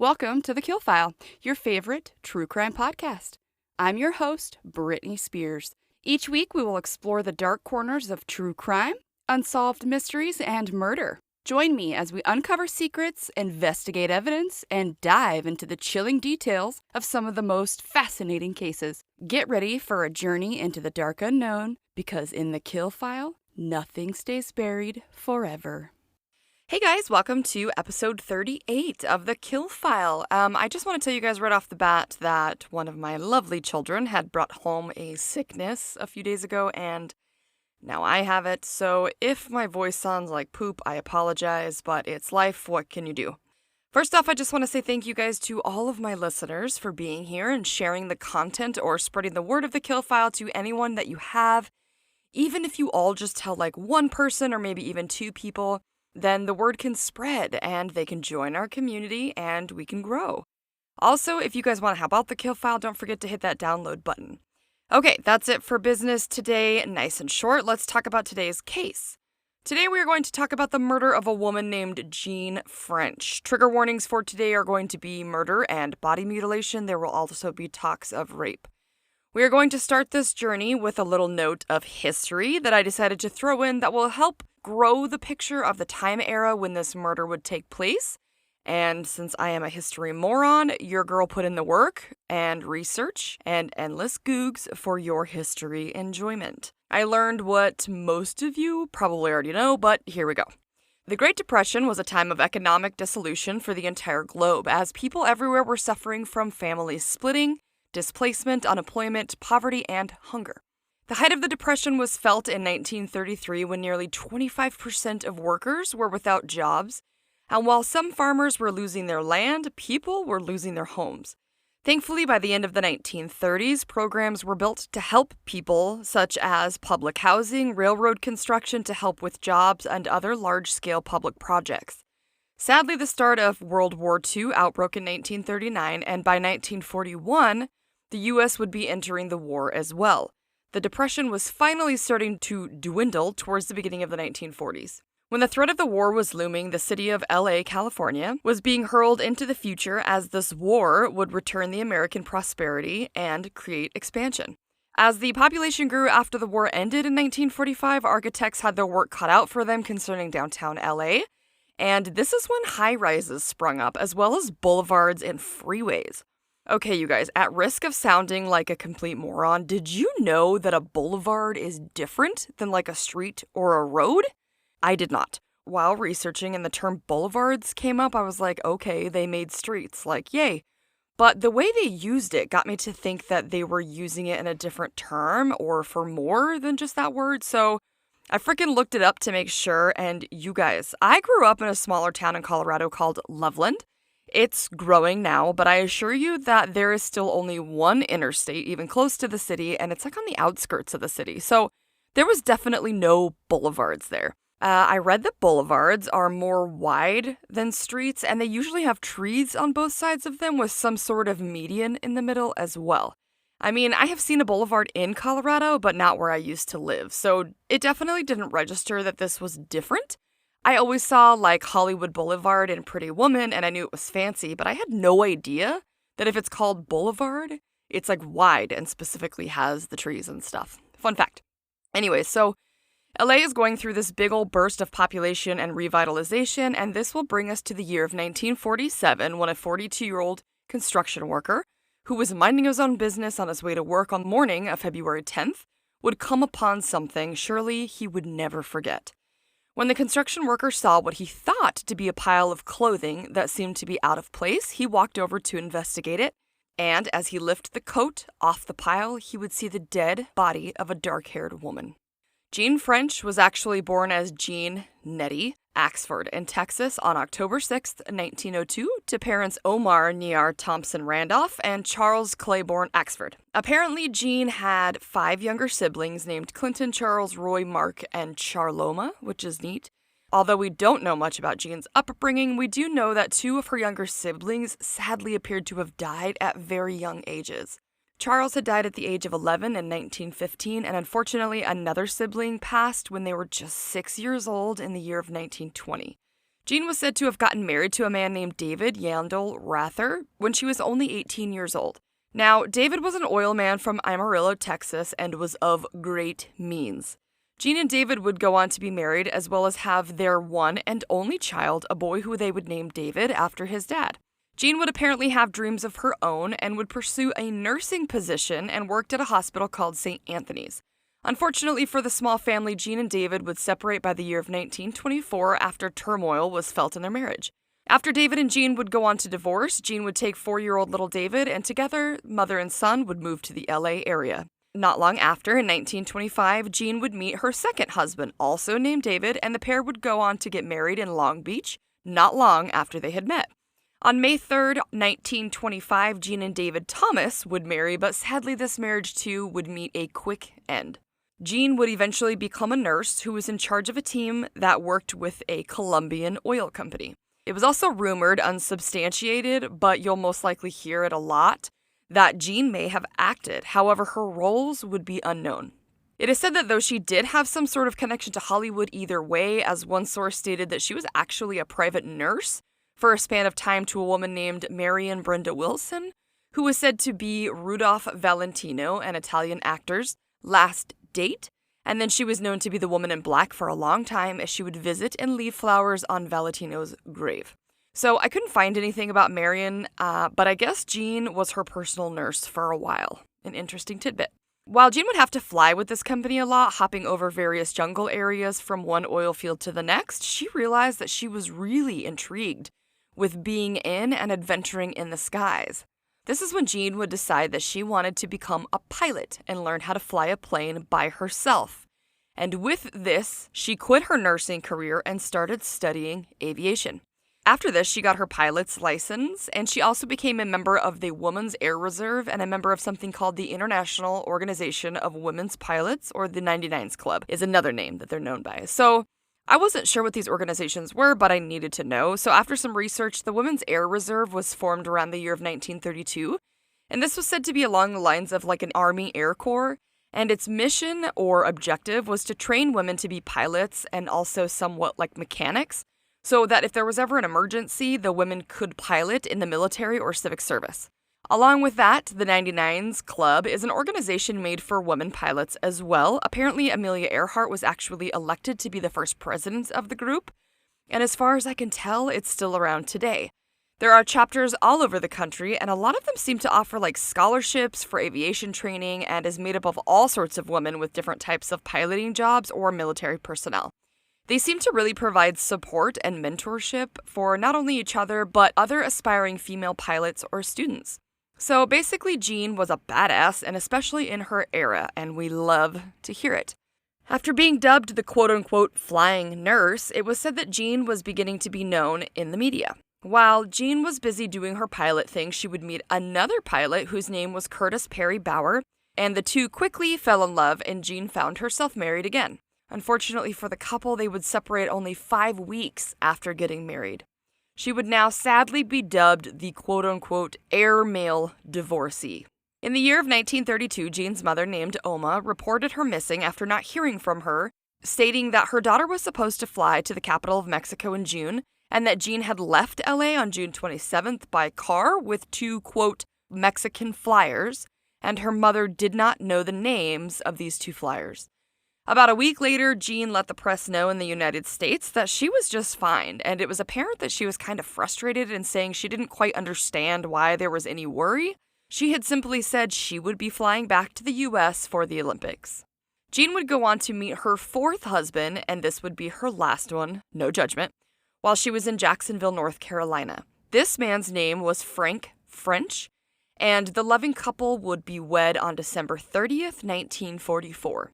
Welcome to The Kill File, your favorite true crime podcast. I'm your host, Brittany Spears. Each week, we will explore the dark corners of true crime, unsolved mysteries, and murder. Join me as we uncover secrets, investigate evidence, and dive into the chilling details of some of the most fascinating cases. Get ready for a journey into the dark unknown, because in The Kill File, nothing stays buried forever. Hey guys, welcome to episode 38 of The Kill File. I just want to tell you guys right off the bat that one of my lovely children had brought home a sickness a few days ago, and now I have it. So if my voice sounds like poop, I apologize, but it's life. What can you do? First off, I just want to say thank you guys to all of my listeners for being here and sharing the content or spreading the word of The Kill File to anyone that you have. Even if you all just tell like one person or maybe even two people, then the word can spread and they can join our community and we can grow. Also, if you guys want to help out The Kill File, don't forget to hit that download button. Okay, that's it for business today. Nice and short. Let's talk about today's case. Today we are going to talk about the murder of a woman named Jeanne French. Trigger warnings for today are going to be murder and body mutilation. There will also be talks of rape. We are going to start this journey with a little note of history that I decided to throw in that will help grow the picture of the time era when this murder would take place. And since I am a history moron, your girl put in the work and research and endless googs for your history enjoyment. I learned what most of you probably already know, but here we go. The Great Depression was a time of economic dissolution for the entire globe, as people everywhere were suffering from families splitting, displacement, unemployment, poverty, and hunger. The height of the Depression was felt in 1933 when nearly 25% of workers were without jobs, and while some farmers were losing their land, people were losing their homes. Thankfully, by the end of the 1930s, programs were built to help people, such as public housing, railroad construction to help with jobs, and other large-scale public projects. Sadly, the start of World War II outbroke in 1939, and by 1941, the U.S. would be entering the war as well. The Depression was finally starting to dwindle towards the beginning of the 1940s. When the threat of the war was looming, the city of LA, California, was being hurled into the future as this war would return the American prosperity and create expansion. As the population grew after the war ended in 1945, architects had their work cut out for them concerning downtown LA, and this is when high-rises sprung up, as well as boulevards and freeways. Okay, you guys, at risk of sounding like a complete moron, did you know that a boulevard is different than like a street or a road? I did not. While researching and the term boulevards came up, I was like, okay, they made streets, like, yay. But the way they used it got me to think that they were using it in a different term or for more than just that word, so I freaking looked it up to make sure, and you guys, I grew up in a smaller town in Colorado called Loveland. It's growing now, but I assure you that there is still only one interstate, even close to the city, and it's like on the outskirts of the city. So there was definitely no boulevards there. I read that boulevards are more wide than streets, and they usually have trees on both sides of them with some sort of median in the middle as well. I mean, I have seen a boulevard in Colorado, but not where I used to live, so it definitely didn't register that this was different. I always saw like Hollywood Boulevard and Pretty Woman, and I knew it was fancy, but I had no idea that if it's called Boulevard, it's like wide and specifically has the trees and stuff. Fun fact. Anyway, so LA is going through this big old burst of population and revitalization, and this will bring us to the year of 1947 when a 42-year-old construction worker who was minding his own business on his way to work on the morning of February 10th would come upon something surely he would never forget. When the construction worker saw what he thought to be a pile of clothing that seemed to be out of place, he walked over to investigate it, and as he lifted the coat off the pile, he would see the dead body of a dark-haired woman. Jeanne French was actually born as Jean Nettie Axford in Texas on October 6, 1902, to parents Omar Near Thompson Randolph and Charles Claiborne Axford. Apparently, Jean had 5 younger siblings named Clinton, Charles, Roy, Mark, and Charloma, which is neat. Although we don't know much about Jean's upbringing, we do know that 2 of her younger siblings sadly appeared to have died at very young ages. Charles had died at the age of 11 in 1915, and unfortunately another sibling passed when they were just 6 years old in the year of 1920. Jeanne was said to have gotten married to a man named David Yandel Rather when she was only 18 years old. Now, David was an oil man from Amarillo, Texas, and was of great means. Jeanne and David would go on to be married, as well as have their one and only child, a boy who they would name David after his dad. Jeanne would apparently have dreams of her own and would pursue a nursing position and worked at a hospital called St. Anthony's. Unfortunately for the small family, Jeanne and David would separate by the year of 1924 after turmoil was felt in their marriage. After David and Jeanne would go on to divorce, Jeanne would take 4-year-old little David, and together, mother and son would move to the LA area. Not long after, in 1925, Jeanne would meet her second husband, also named David, and the pair would go on to get married in Long Beach, not long after they had met. On May 3rd, 1925, Jeanne and David Thomas would marry, but sadly this marriage too would meet a quick end. Jeanne would eventually become a nurse who was in charge of a team that worked with a Colombian oil company. It was also rumored, unsubstantiated, but you'll most likely hear it a lot, that Jeanne may have acted. However, her roles would be unknown. It is said that though she did have some sort of connection to Hollywood either way, as one source stated that she was actually a private nurse for a span of time to a woman named Marion Brenda Wilson, who was said to be Rudolph Valentino, an Italian actor's last date, and then she was known to be the woman in black for a long time as she would visit and leave flowers on Valentino's grave. So I couldn't find anything about Marion, but I guess Jeanne was her personal nurse for a while. An interesting tidbit. While Jeanne would have to fly with this company a lot, hopping over various jungle areas from one oil field to the next, she realized that she was really intrigued with being in and adventuring in the skies. This is when Jeanne would decide that she wanted to become a pilot and learn how to fly a plane by herself. And with this, she quit her nursing career and started studying aviation. After this, she got her pilot's license, and she also became a member of the Women's Air Reserve and a member of something called the International Organization of Women's Pilots, or the 99s Club is another name that they're known by. So I wasn't sure what these organizations were, but I needed to know. So after some research, the Women's Air Reserve was formed around the year of 1932, and this was said to be along the lines of like an Army Air Corps, and its mission or objective was to train women to be pilots and also somewhat like mechanics, so that if there was ever an emergency, the women could pilot in the military or civic service. Along with that, the 99s Club is an organization made for women pilots as well. Apparently, Amelia Earhart was actually elected to be the first president of the group, and as far as I can tell, it's still around today. There are chapters all over the country, and a lot of them seem to offer like scholarships for aviation training and is made up of all sorts of women with different types of piloting jobs or military personnel. They seem to really provide support and mentorship for not only each other, but other aspiring female pilots or students. So basically, Jeanne was a badass, and especially in her era, and we love to hear it. After being dubbed the quote-unquote flying nurse, it was said that Jeanne was beginning to be known in the media. While Jeanne was busy doing her pilot thing, she would meet another pilot whose name was Curtis Perry Bauer, and the two quickly fell in love, and Jeanne found herself married again. Unfortunately for the couple, they would separate only 5 weeks after getting married. She would now sadly be dubbed the quote-unquote airmail divorcee. In the year of 1932, Jeanne's mother, named Oma, reported her missing after not hearing from her, stating that her daughter was supposed to fly to the capital of Mexico in June, and that Jeanne had left LA on June 27th by car with 2, quote, Mexican flyers, and her mother did not know the names of these 2 flyers. About a week later, Jeanne let the press know in the United States that she was just fine, and it was apparent that she was kind of frustrated and saying she didn't quite understand why there was any worry. She had simply said she would be flying back to the U.S. for the Olympics. Jeanne would go on to meet her 4th husband, and this would be her last one, no judgment, while she was in Jacksonville, North Carolina. This man's name was Jeanne French, and the loving couple would be wed on December 30th, 1944.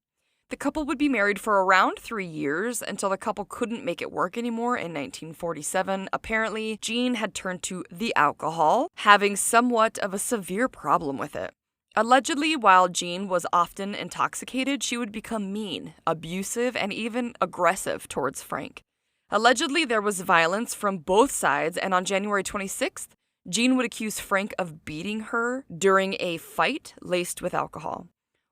The couple would be married for around 3 years until the couple couldn't make it work anymore in 1947. Apparently, Jeanne had turned to the alcohol, having somewhat of a severe problem with it. Allegedly, while Jeanne was often intoxicated, she would become mean, abusive, and even aggressive towards Frank. Allegedly, there was violence from both sides, and on January 26th, Jeanne would accuse Frank of beating her during a fight laced with alcohol.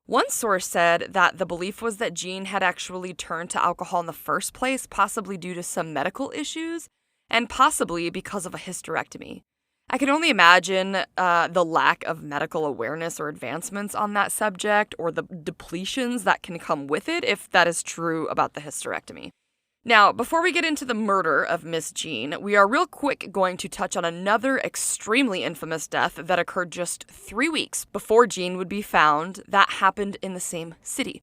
One source said that the belief was that Jeanne had actually turned to alcohol in the first place, possibly due to some medical issues, and possibly because of a hysterectomy. I can only imagine the lack of medical awareness or advancements on that subject, or the depletions that can come with it if that is true about the hysterectomy. Now, before we get into the murder of Miss Jeanne, we are real quick going to touch on another extremely infamous death that occurred just 3 weeks before Jeanne would be found that happened in the same city.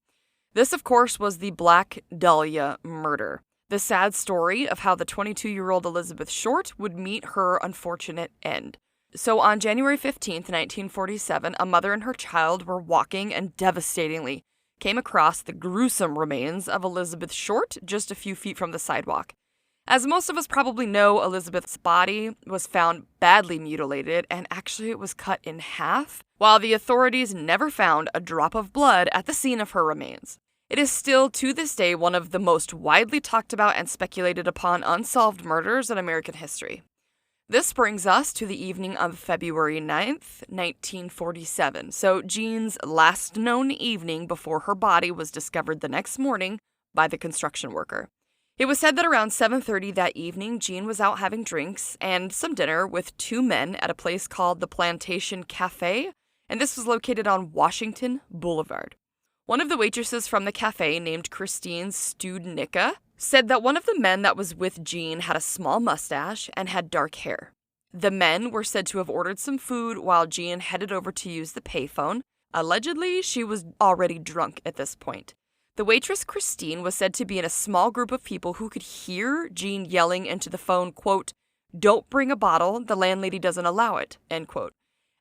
This, of course, was the Black Dahlia murder. The sad story of how the 22-year-old Elizabeth Short would meet her unfortunate end. So on January 15th, 1947, a mother and her child were walking and devastatingly came across the gruesome remains of Elizabeth Short just a few feet from the sidewalk. As most of us probably know, Elizabeth's body was found badly mutilated, and actually it was cut in half, while the authorities never found a drop of blood at the scene of her remains. It is still, to this day, one of the most widely talked about and speculated upon unsolved murders in American history. This brings us to the evening of February 9th, 1947, so Jeanne's last known evening before her body was discovered the next morning by the construction worker. It was said that around 7:30 that evening, Jeanne was out having drinks and some dinner with 2 men at a place called the Plantation Cafe, and this was located on Washington Boulevard. One of the waitresses from the cafe, named Christine Studnicka, said that one of the men that was with Jeanne had a small mustache and had dark hair. The men were said to have ordered some food while Jeanne headed over to use the payphone. Allegedly, she was already drunk at this point. The waitress Christine was said to be in a small group of people who could hear Jeanne yelling into the phone, quote, "Don't bring a bottle, the landlady doesn't allow it," end quote.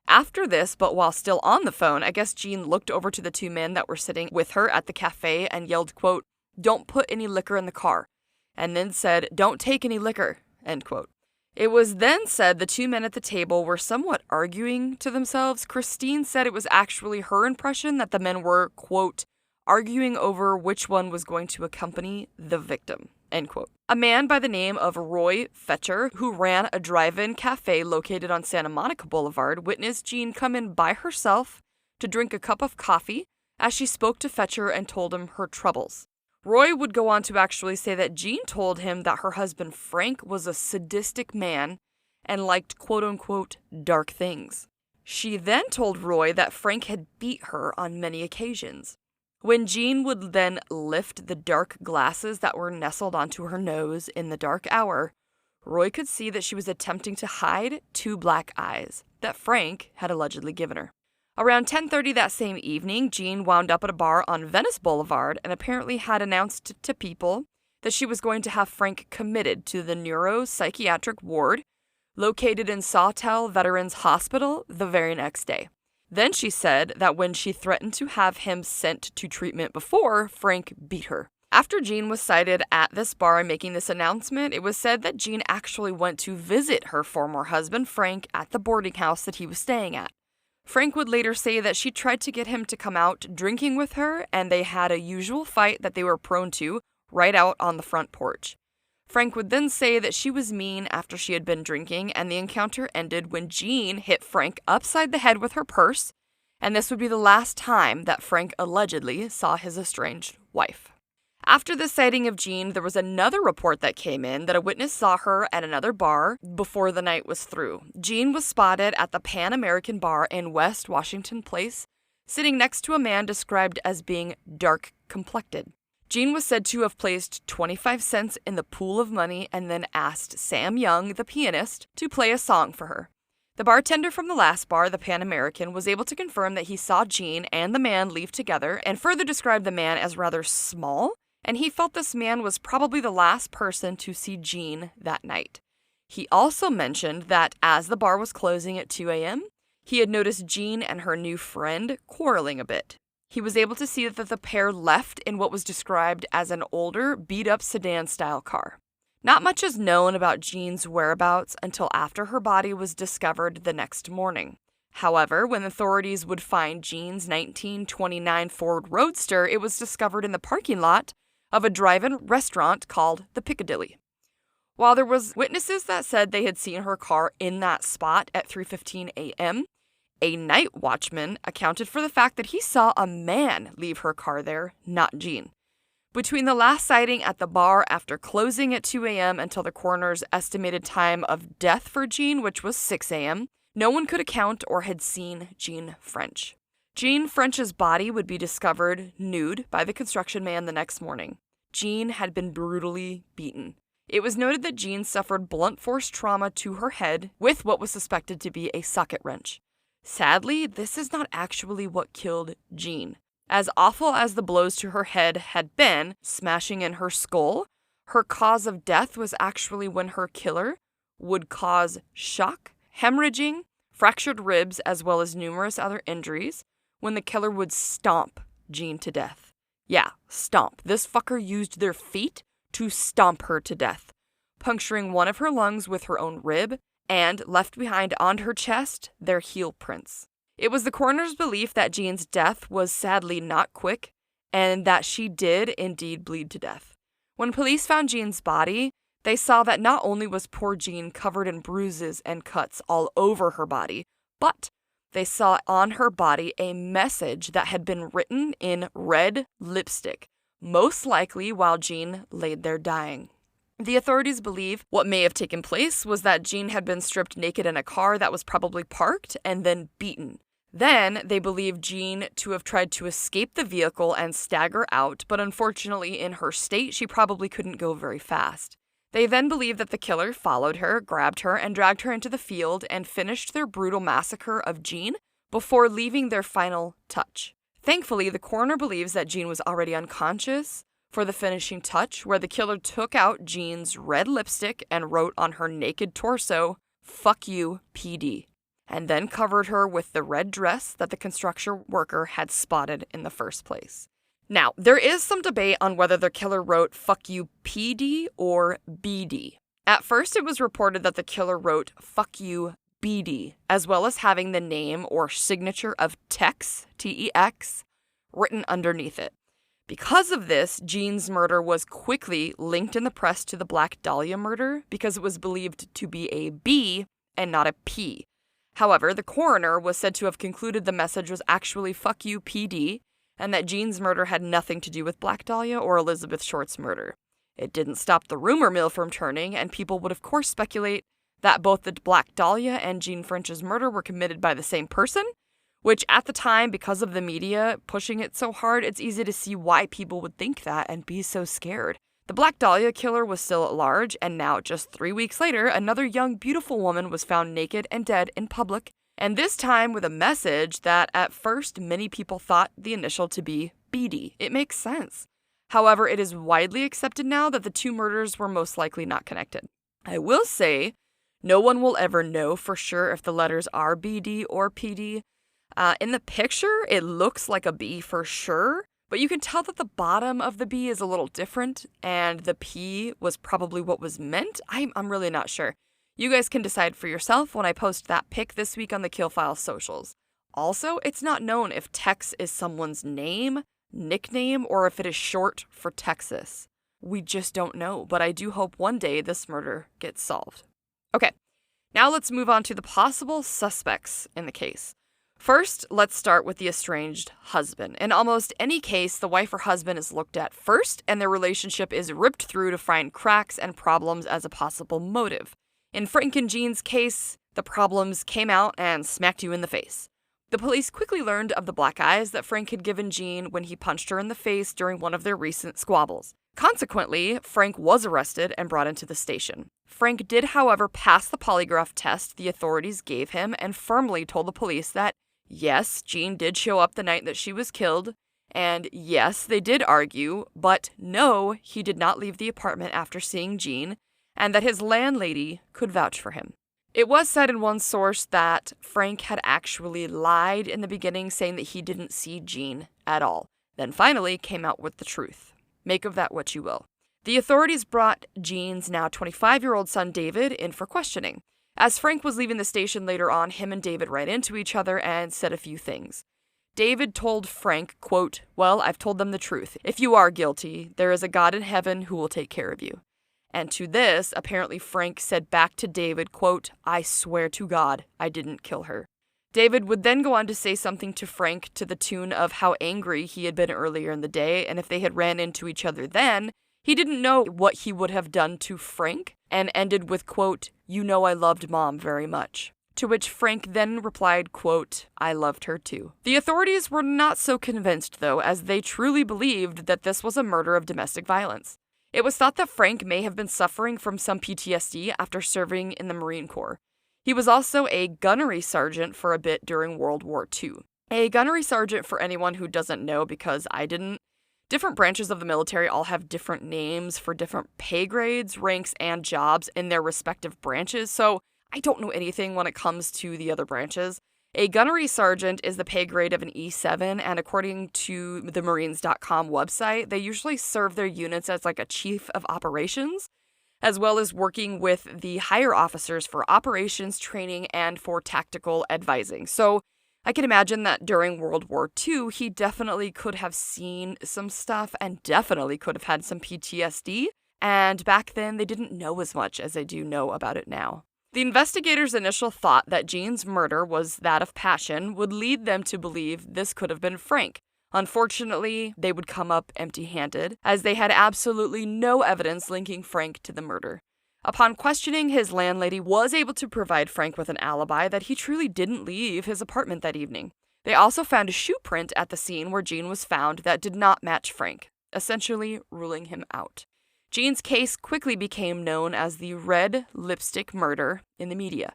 After this, but while still on the phone, I guess Jeanne looked over to the 2 men that were sitting with her at the cafe and yelled, quote, "Don't put any liquor in the car," and then said, "Don't take any liquor," end quote. It was then said the 2 men at the table were somewhat arguing to themselves. Christine said it was actually her impression that the men were, quote, arguing over which one was going to accompany the victim, end quote. A man by the name of Roy Fetcher, who ran a drive-in cafe located on Santa Monica Boulevard, witnessed Jeanne come in by herself to drink a cup of coffee as she spoke to Fetcher and told him her troubles. Roy would go on to actually say that Jeanne told him that her husband Frank was a sadistic man and liked quote-unquote dark things. She then told Roy that Frank had beat her on many occasions. When Jeanne would then lift the dark glasses that were nestled onto her nose in the dark hour, Roy could see that she was attempting to hide 2 black eyes that Frank had allegedly given her. Around 10:30 that same evening, Jeanne wound up at a bar on Venice Boulevard and apparently had announced to people that she was going to have Frank committed to the neuropsychiatric ward located in Sawtell Veterans Hospital the very next day. Then she said that when she threatened to have him sent to treatment before, Frank beat her. After Jeanne was cited at this bar making this announcement, it was said that Jeanne actually went to visit her former husband, Frank, at the boarding house that he was staying at. Frank would later say that she tried to get him to come out drinking with her, and they had a usual fight that they were prone to right out on the front porch. Frank would then say that she was mean after she had been drinking, and the encounter ended when Jeanne hit Frank upside the head with her purse, and this would be the last time that Frank allegedly saw his estranged wife. After the sighting of Jeanne, there was another report that came in that a witness saw her at another bar before the night was through. Jeanne was spotted at the Pan American Bar in West Washington Place, sitting next to a man described as being dark-complected. Jeanne was said to have placed 25 cents in the pool of money and then asked Sam Young, the pianist, to play a song for her. The bartender from the last bar, the Pan American, was able to confirm that he saw Jeanne and the man leave together and further described the man as rather small, and he felt this man was probably the last person to see Jeanne that night. He also mentioned that as the bar was closing at 2 a.m., he had noticed Jeanne and her new friend quarreling a bit. He was able to see that the pair left in what was described as an older, beat-up sedan-style car. Not much is known about Jeanne's whereabouts until after her body was discovered the next morning. However, when authorities would find Jeanne's 1929 Ford Roadster, it was discovered in the parking lot of a drive-in restaurant called the Piccadilly. While there was witnesses that said they had seen her car in that spot at 3:15 a.m., a night watchman accounted for the fact that he saw a man leave her car there, not Jeanne. Between the last sighting at the bar after closing at 2 a.m. until the coroner's estimated time of death for Jeanne, which was 6 a.m., no one could account or had seen Jeanne French. Jeanne French's body would be discovered nude by the construction man the next morning. Jeanne had been brutally beaten. It was noted that Jeanne suffered blunt force trauma to her head with what was suspected to be a socket wrench. Sadly, this is not actually what killed Jeanne. As awful as the blows to her head had been, smashing in her skull, her cause of death was actually when her killer would cause shock, hemorrhaging, fractured ribs, as well as numerous other injuries, when the killer would stomp Jeanne to death. Yeah, stomp. This fucker used their feet to stomp her to death, puncturing one of her lungs with her own rib, and left behind on her chest their heel prints. It was the coroner's belief that Jeanne's death was sadly not quick, and that she did indeed bleed to death. When police found Jeanne's body, they saw that not only was poor Jeanne covered in bruises and cuts all over her body, but they saw on her body a message that had been written in red lipstick, most likely while Jeanne laid there dying. The authorities believe what may have taken place was that Jeanne had been stripped naked in a car that was probably parked and then beaten. Then they believe Jeanne to have tried to escape the vehicle and stagger out, but unfortunately in her state she probably couldn't go very fast. They then believe that the killer followed her, grabbed her, and dragged her into the field and finished their brutal massacre of Jeanne before leaving their final touch. Thankfully, the coroner believes that Jeanne was already unconscious for the finishing touch, where the killer took out Jeanne's red lipstick and wrote on her naked torso, "Fuck you, PD," and then covered her with the red dress that the construction worker had spotted in the first place. Now, there is some debate on whether the killer wrote "Fuck you, PD" or "BD." At first, it was reported that the killer wrote "Fuck you, BD," as well as having the name or signature of Tex, T-E-X, written underneath it. Because of this, Jeanne's murder was quickly linked in the press to the Black Dahlia murder because it was believed to be a B and not a P. However, the coroner was said to have concluded the message was actually "Fuck you, PD," and that Jeanne's murder had nothing to do with Black Dahlia or Elizabeth Short's murder. It didn't stop the rumor mill from turning, and people would of course speculate that both the Black Dahlia and Jeanne French's murder were committed by the same person, which at the time, because of the media pushing it so hard, it's easy to see why people would think that and be so scared. The Black Dahlia killer was still at large, and now, just 3 weeks later, another young, beautiful woman was found naked and dead in public, and this time with a message that at first many people thought the initial to be BD. It makes sense. However, it is widely accepted now that the two murders were most likely not connected. I will say, no one will ever know for sure if the letters are BD or PD. In the picture, it looks like a B for sure, but you can tell that the bottom of the B is a little different, and the P was probably what was meant. I'm really not sure. You guys can decide for yourself when I post that pic this week on the Kill File socials. Also, it's not known if Tex is someone's name, nickname, or if it is short for Texas. We just don't know, but I do hope one day this murder gets solved. Okay, now let's move on to the possible suspects in the case. First, let's start with the estranged husband. In almost any case, the wife or husband is looked at first, and their relationship is ripped through to find cracks and problems as a possible motive. In Frank and Jeanne's case, the problems came out and smacked you in the face. The police quickly learned of the black eyes that Frank had given Jeanne when he punched her in the face during one of their recent squabbles. Consequently, Frank was arrested and brought into the station. Frank did, however, pass the polygraph test the authorities gave him and firmly told the police that, yes, Jeanne did show up the night that she was killed, and yes, they did argue, but no, he did not leave the apartment after seeing Jeanne, and that his landlady could vouch for him. It was said in one source that Frank had actually lied in the beginning, saying that he didn't see Jeanne at all, then finally came out with the truth. Make of that what you will. The authorities brought Jeanne's now 25-year-old son David in for questioning. As Frank was leaving the station later on, him and David ran into each other and said a few things. David told Frank, quote, "Well, I've told them the truth. If you are guilty, there is a God in heaven who will take care of you." And to this, apparently Frank said back to David, quote, "I swear to God, I didn't kill her." David would then go on to say something to Frank to the tune of how angry he had been earlier in the day, and if they had ran into each other then, he didn't know what he would have done to Frank, and ended with, quote, "You know I loved Mom very much." To which Frank then replied, quote, "I loved her too." The authorities were not so convinced, though, as they truly believed that this was a murder of domestic violence. It was thought that Frank may have been suffering from some PTSD after serving in the Marine Corps. He was also a gunnery sergeant for a bit during World War II. A gunnery sergeant, for anyone who doesn't know, because I didn't, different branches of the military all have different names for different pay grades, ranks, and jobs in their respective branches, so I don't know anything when it comes to the other branches. A gunnery sergeant is the pay grade of an E7, and according to the Marines.com website, they usually serve their units as like a chief of operations, as well as working with the higher officers for operations training and for tactical advising. So I can imagine that during World War II, he definitely could have seen some stuff and definitely could have had some PTSD. And back then, they didn't know as much as they do know about it now. The investigators' initial thought that Jeanne's murder was that of passion would lead them to believe this could have been Frank. Unfortunately, they would come up empty-handed, as they had absolutely no evidence linking Frank to the murder. Upon questioning, his landlady was able to provide Frank with an alibi that he truly didn't leave his apartment that evening. They also found a shoe print at the scene where Jeanne was found that did not match Frank, essentially ruling him out. Jeanne's case quickly became known as the red lipstick murder in the media.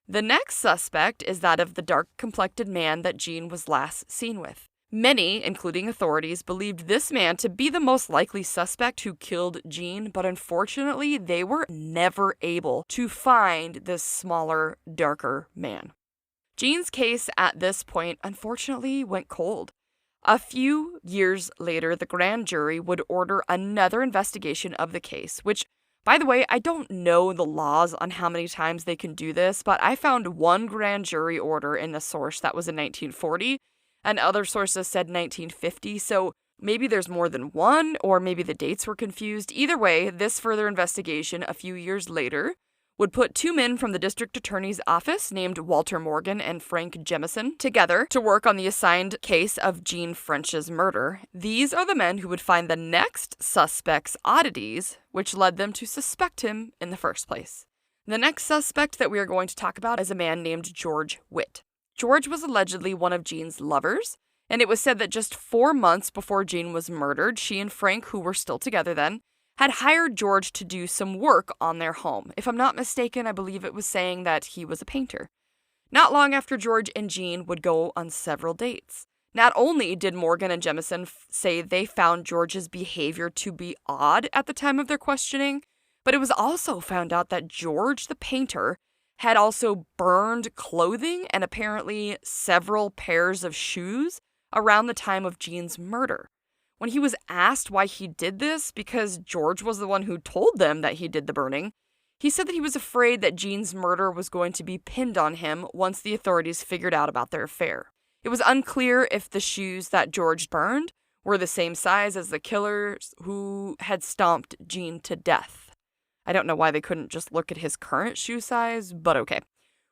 The next suspect is that of the dark-complected man that Jeanne was last seen with. Many, including authorities, believed this man to be the most likely suspect who killed Jeanne, but unfortunately, they were never able to find this smaller, darker man. Jeanne's case at this point, unfortunately, went cold. A few years later, the grand jury would order another investigation of the case, which, by the way, I don't know the laws on how many times they can do this, but I found one grand jury order in a source that was in 1940, and other sources said 1950, so maybe there's more than one, or maybe the dates were confused. Either way, this further investigation a few years later would put two men from the district attorney's office named Walter Morgan and Frank Jemison together to work on the assigned case of Jeanne French's murder. These are the men who would find the next suspect's oddities, which led them to suspect him in the first place. The next suspect that we are going to talk about is a man named George Witt. George was allegedly one of Jeanne's lovers, and it was said that just 4 months before Jeanne was murdered, she and Frank, who were still together then, had hired George to do some work on their home. If I'm not mistaken, I believe it was saying that he was a painter. Not long after George and Jeanne would go on several dates. Not only did Morgan and Jemison say they found George's behavior to be odd at the time of their questioning, but it was also found out that George, the painter, had also burned clothing and apparently several pairs of shoes around the time of Jeanne's murder. When he was asked why he did this, because George was the one who told them that he did the burning, he said that he was afraid that Jeanne's murder was going to be pinned on him once the authorities figured out about their affair. It was unclear if the shoes that George burned were the same size as the killers who had stomped Jeanne to death. I don't know why they couldn't just look at his current shoe size, but okay.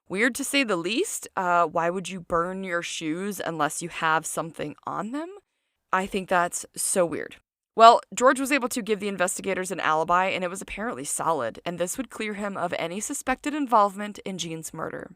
Weird to say the least. Why would you burn your shoes unless you have something on them? I think that's so weird. Well, George was able to give the investigators an alibi, and it was apparently solid, and this would clear him of any suspected involvement in Jeanne's murder.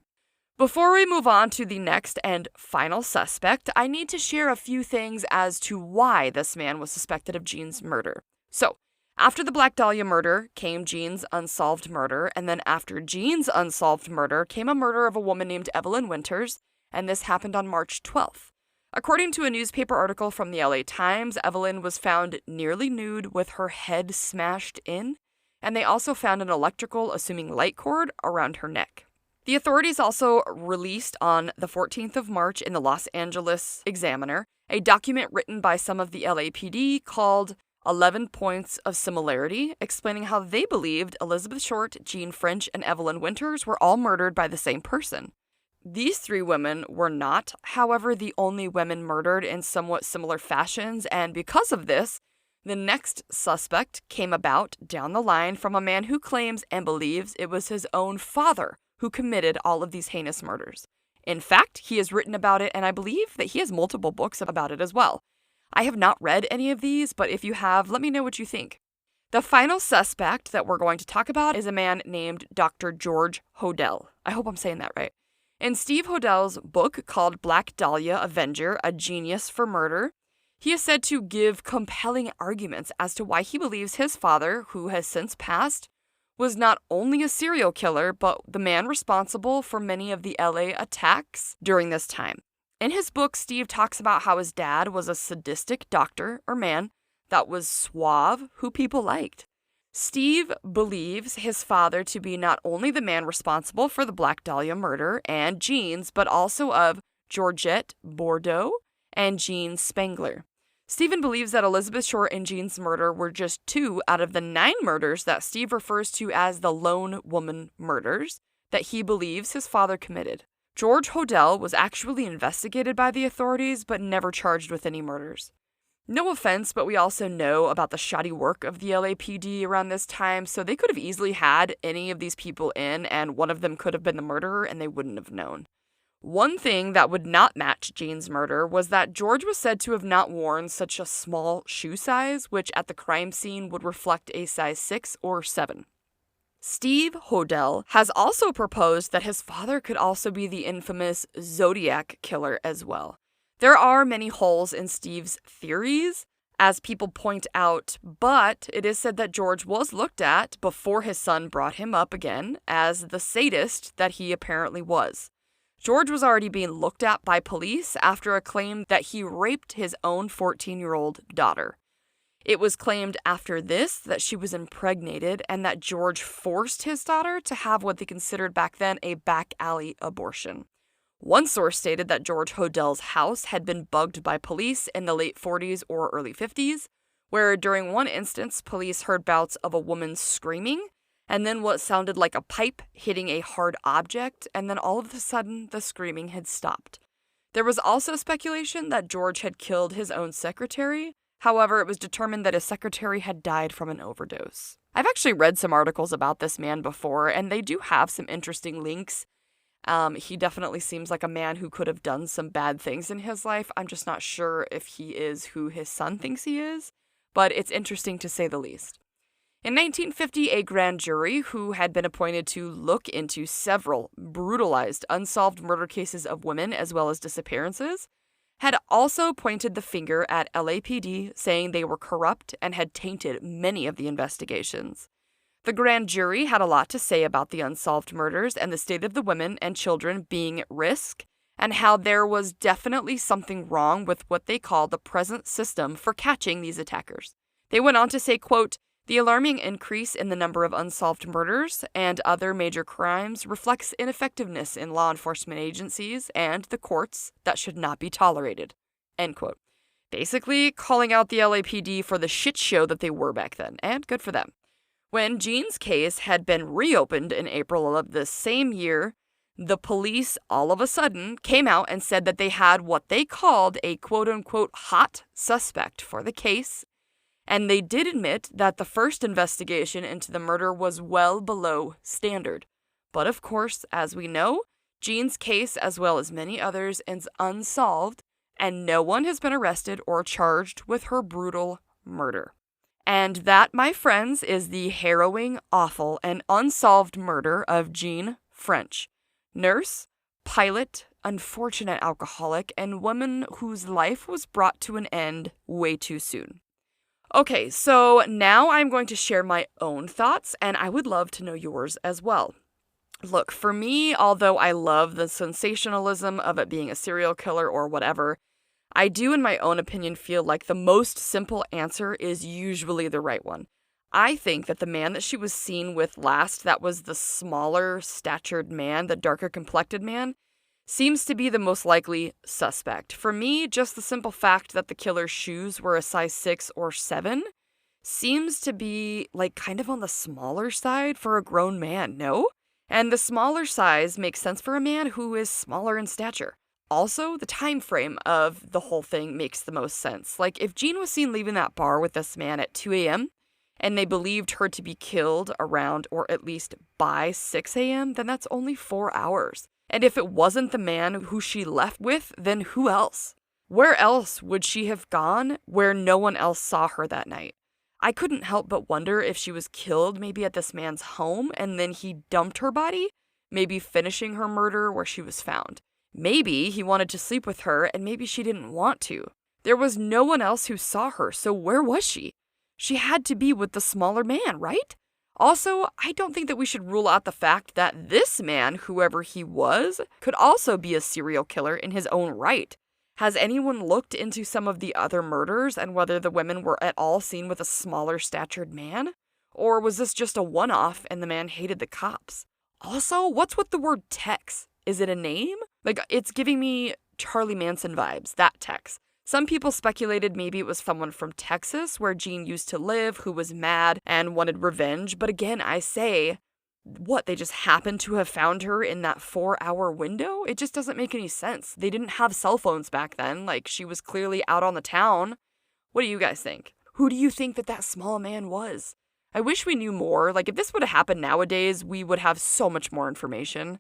Before we move on to the next and final suspect, I need to share a few things as to why this man was suspected of Jeanne's murder. So, after the Black Dahlia murder came Jeanne's unsolved murder, and then after Jeanne's unsolved murder came a murder of a woman named Evelyn Winters, and this happened on March 12th. According to a newspaper article from the LA Times, Evelyn was found nearly nude with her head smashed in, and they also found an electrical, assuming light cord, around her neck. The authorities also released on the 14th of March in the Los Angeles Examiner a document written by some of the LAPD called 11 Points of Similarity, explaining how they believed Elizabeth Short, Jeanne French, and Evelyn Winters were all murdered by the same person. These three women were not, however, the only women murdered in somewhat similar fashions, and because of this, the next suspect came about down the line from a man who claims and believes it was his own father who committed all of these heinous murders. In fact, he has written about it, and I believe that he has multiple books about it as well. I have not read any of these, but if you have, let me know what you think. The final suspect that we're going to talk about is a man named Dr. George Hodel. I hope I'm saying that right. In Steve Hodel's book called Black Dahlia Avenger, A Genius for Murder, he is said to give compelling arguments as to why he believes his father, who has since passed, was not only a serial killer, but the man responsible for many of the LA attacks during this time. In his book, Steve talks about how his dad was a sadistic doctor or man that was suave, who people liked. Steve believes his father to be not only the man responsible for the Black Dahlia murder and Jeanne's, but also of Georgette Bordeaux and Jean Spangler. Stephen believes that Elizabeth Short and Jean's murder were just 2 out of the 9 murders that Steve refers to as the lone woman murders that he believes his father committed. George Hodel was actually investigated by the authorities, but never charged with any murders. No offense, but we also know about the shoddy work of the LAPD around this time, so they could have easily had any of these people in, and one of them could have been the murderer, and they wouldn't have known. One thing that would not match Jean's murder was that George was said to have not worn such a small shoe size, which at the crime scene would reflect a size 6 or 7. Steve Hodel has also proposed that his father could also be the infamous Zodiac killer as well. There are many holes in Steve's theories, as people point out, but it is said that George was looked at before his son brought him up again as the sadist that he apparently was. George was already being looked at by police after a claim that he raped his own 14-year-old daughter. It was claimed after this that she was impregnated and that George forced his daughter to have what they considered back then a back alley abortion. One source stated that George Hodel's house had been bugged by police in the late 40s or early 50s, where during one instance police heard bouts of a woman screaming, and then what sounded like a pipe hitting a hard object, and then all of a sudden the screaming had stopped. There was also speculation that George had killed his own secretary. However, it was determined that his secretary had died from an overdose. I've actually read some articles about this man before, and they do have some interesting links. He definitely seems like a man who could have done some bad things in his life. I'm just not sure if he is who his son thinks he is, but it's interesting to say the least. In 1950, a grand jury who had been appointed to look into several brutalized, unsolved murder cases of women as well as disappearances had also pointed the finger at LAPD, saying they were corrupt and had tainted many of the investigations. The grand jury had a lot to say about the unsolved murders and the state of the women and children being at risk, and how there was definitely something wrong with what they called the present system for catching these attackers. They went on to say, quote, "The alarming increase in the number of unsolved murders and other major crimes reflects ineffectiveness in law enforcement agencies and the courts that should not be tolerated." End quote. Basically, calling out the LAPD for the shit show that they were back then, and good for them. When Jean's case had been reopened in April of the same year, the police all of a sudden came out and said that they had what they called a quote-unquote hot suspect for the case. And they did admit that the first investigation into the murder was well below standard. But of course, as we know, Jean's case, as well as many others, is unsolved, and no one has been arrested or charged with her brutal murder. And that, my friends, is the harrowing, awful, and unsolved murder of Jeanne French, nurse, pilot, unfortunate alcoholic, and woman whose life was brought to an end way too soon. Okay, so now I'm going to share my own thoughts, and I would love to know yours as well. Look, for me, although I love the sensationalism of it being a serial killer or whatever, I do, in my own opinion, feel like the most simple answer is usually the right one. I think that the man that she was seen with last, that was the smaller statured man, the darker complected man, seems to be the most likely suspect. For me, just the simple fact that the killer's shoes were a size 6 or 7 seems to be like kind of on the smaller side for a grown man, no? And the smaller size makes sense for a man who is smaller in stature. Also, the time frame of the whole thing makes the most sense. Like, if Jeanne was seen leaving that bar with this man at 2 a.m., and they believed her to be killed around or at least by 6 a.m., then that's only 4 hours. And if it wasn't the man who she left with, then who else? Where else would she have gone where no one else saw her that night? I couldn't help but wonder if she was killed maybe at this man's home and then he dumped her body, maybe finishing her murder where she was found. Maybe he wanted to sleep with her and maybe she didn't want to. There was no one else who saw her, so where was she? She had to be with the smaller man, right? Also, I don't think that we should rule out the fact that this man, whoever he was, could also be a serial killer in his own right. Has anyone looked into some of the other murders and whether the women were at all seen with a smaller statured man? Or was this just a one-off and the man hated the cops? Also, what's with the word Tex? Is it a name? Like, it's giving me Charlie Manson vibes, that Tex. Some people speculated maybe it was someone from Texas, where Jeanne used to live, who was mad and wanted revenge. But again, I say, what, they just happened to have found her in that 4-hour window? It just doesn't make any sense. They didn't have cell phones back then. Like, she was clearly out on the town. What do you guys think? Who do you think that small man was? I wish we knew more. Like, if this would have happened nowadays, we would have so much more information.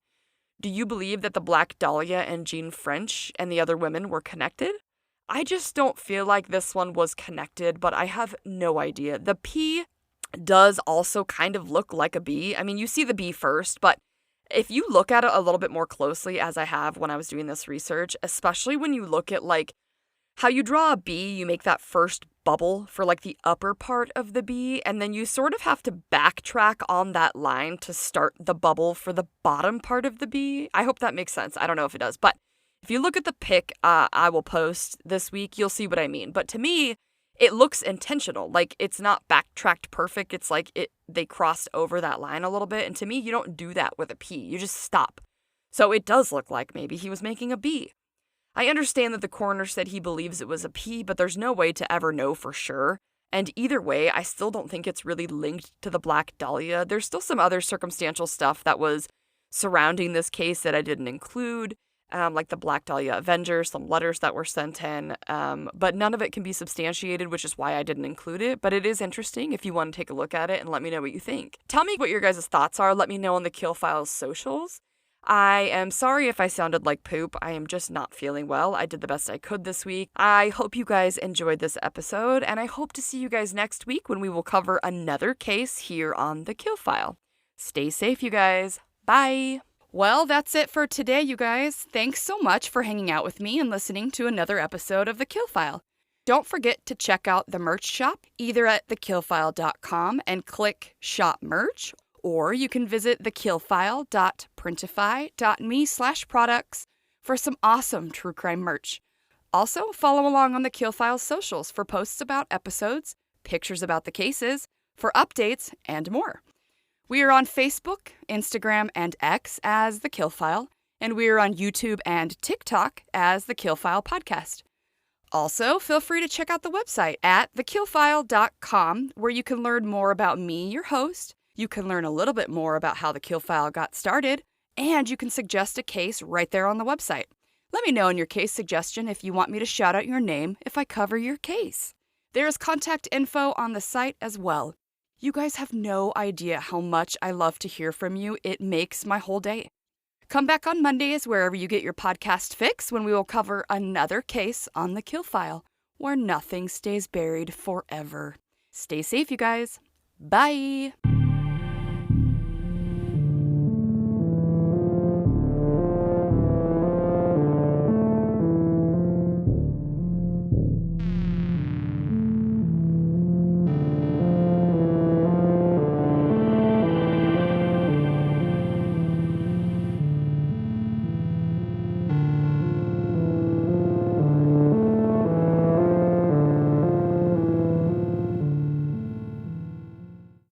Do you believe that the Black Dahlia and Jeanne French and the other women were connected? I just don't feel like this one was connected, but I have no idea. The P does also kind of look like a B. I mean, you see the B first, but if you look at it a little bit more closely, as I have when I was doing this research, especially when you look at like how you draw a B, you make that first bubble for like the upper part of the B, and then you sort of have to backtrack on that line to start the bubble for the bottom part of the B. I hope that makes sense. I don't know if it does, but if you look at the pic I will post this week, you'll see what I mean. But to me, it looks intentional. Like, it's not backtracked perfect. It's like they crossed over that line a little bit. And to me, you don't do that with a P. You just stop. So it does look like maybe he was making a B. I understand that the coroner said he believes it was a P, but there's no way to ever know for sure. And either way, I still don't think it's really linked to the Black Dahlia. There's still some other circumstantial stuff that was surrounding this case that I didn't include. Like the Black Dahlia Avengers, some letters that were sent in, but none of it can be substantiated, which is why I didn't include it. But it is interesting if you want to take a look at it and let me know what you think. Tell me what your guys' thoughts are. Let me know on the Kill Files socials. I am sorry if I sounded like poop. I am just not feeling well. I did the best I could this week. I hope you guys enjoyed this episode, and I hope to see you guys next week when we will cover another case here on the Kill File. Stay safe, you guys. Bye. Well, that's it for today, you guys. Thanks so much for hanging out with me and listening to another episode of The Kill File. Don't forget to check out the merch shop, either at thekillfile.com and click Shop Merch, or you can visit thekillfile.printify.me/products for some awesome true crime merch. Also, follow along on the Kill Files socials for posts about episodes, pictures about the cases, for updates, and more. We are on Facebook, Instagram, and X as The Kill File, and we are on YouTube and TikTok as The Kill File Podcast. Also, feel free to check out the website at thekillfile.com, where you can learn more about me, your host. You can learn a little bit more about how The Kill File got started, and you can suggest a case right there on the website. Let me know in your case suggestion if you want me to shout out your name if I cover your case. There is contact info on the site as well. You guys have no idea how much I love to hear from you. It makes my whole day. Come back on Mondays wherever you get your podcast fix when we will cover another case on The Kill File, where nothing stays buried forever. Stay safe, you guys. Bye.